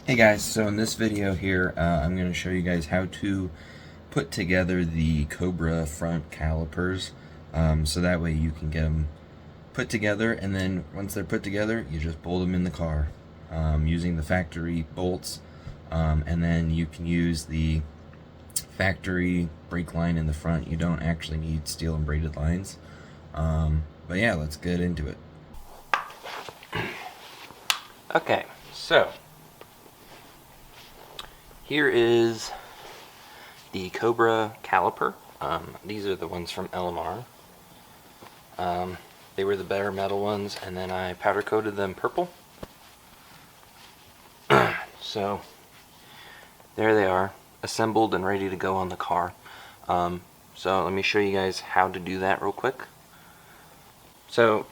Hey guys, so in this video here, I'm going to show you guys how to put together the Cobra front calipers, so that way you can get them put together, and then once they're put together, you just bolt them in the car using the factory bolts, and then you can use the factory brake line in the front. You don't actually need steel and braided lines, but yeah, let's get into it. Okay, so here is the Cobra caliper. These are the ones from LMR. They were the better metal ones, and then I powder coated them purple. So there they are, assembled and ready to go on the car. So let me show you guys how to do that real quick. So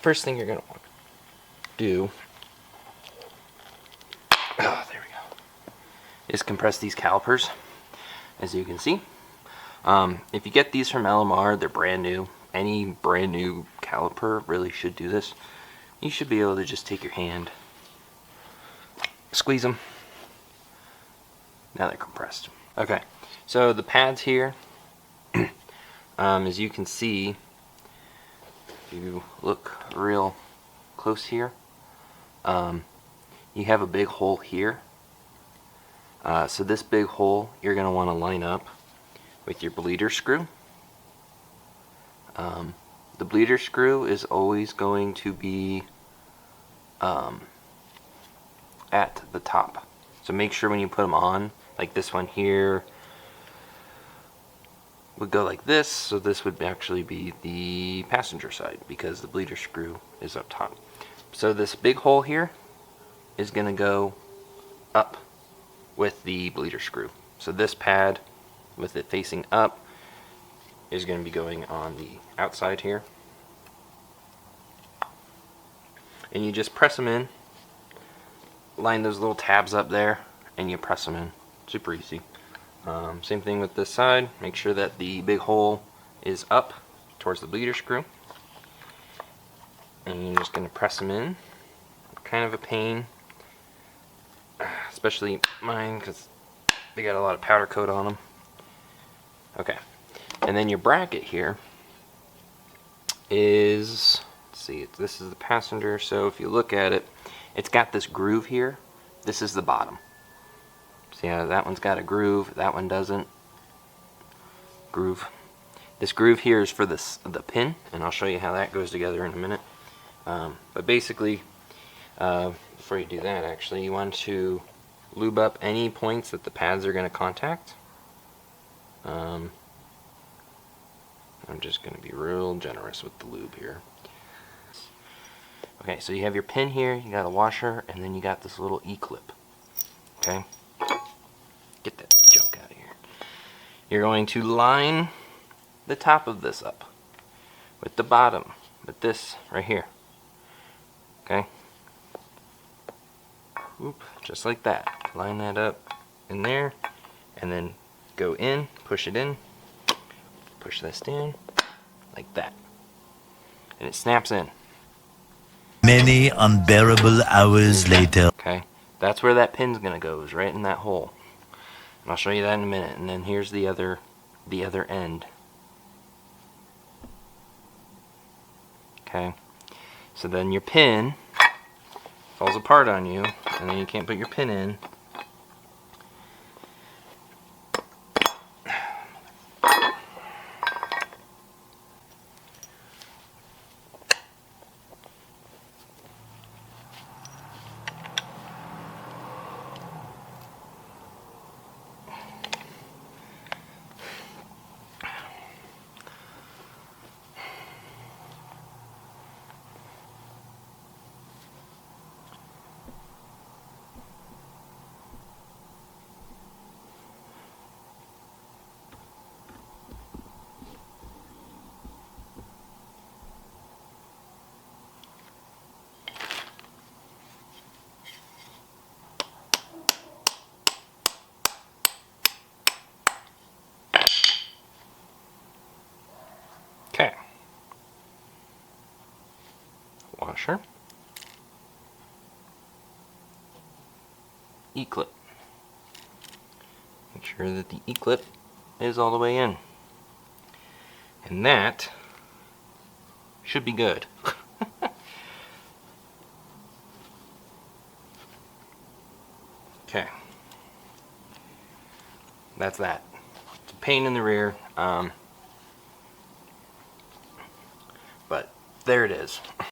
first thing you're going to want to do, there we go, is compress these calipers, as you can see. If you get these from LMR, they're brand new. Any brand new caliper really should do this. You should be able to just take your hand, squeeze them. Now they're compressed. Okay, so the pads here, as you can see, if you look real close here, you have a big hole here. So this big hole you're going to want to line up with your bleeder screw. The bleeder screw is always going to be at the top. So make sure when you put them on, like this one here would go like this, so this would actually be the passenger side because the bleeder screw is up top. So this big hole here is going to go up with the bleeder screw. So this pad with it facing up is going to be going on the outside here. And you just press them in, line those little tabs up there, and you press them in. Super easy. Same thing with this side. Make sure that the big hole is up towards the bleeder screw. And you're just going to press them in. Kind of a pain, especially mine because they got a lot of powder coat on them. Okay, and then your bracket here is, let's see, this is the passenger, so if you look at it, it's got this groove here. This is the bottom. See how that one's got a groove, that one doesn't. Groove. This groove here is for the pin, and I'll show you how that goes together in a minute. But basically, before you do that, actually, you want to lube up any points that the pads are going to contact. I'm just going to be real generous with the lube here. Okay, so you have your pin here, you got a washer, and then you got this little E-clip. Okay? Get that junk out of here. You're going to line the top of this up with the bottom, with this right here. Okay? Oop, just like that. Line that up in there, and then go in, push it in, push this down, like that. And it snaps in. Many unbearable hours later. Okay, that's where that pin's gonna go, is right in that hole. And I'll show you that in a minute. And then here's the other end. Okay, so then your pin falls apart on you, and then you can't put your pin in. Okay. Washer. E-clip. Make sure that the E-clip is all the way in. And that should be good. Okay. That's that. It's a pain in the rear, but there it is.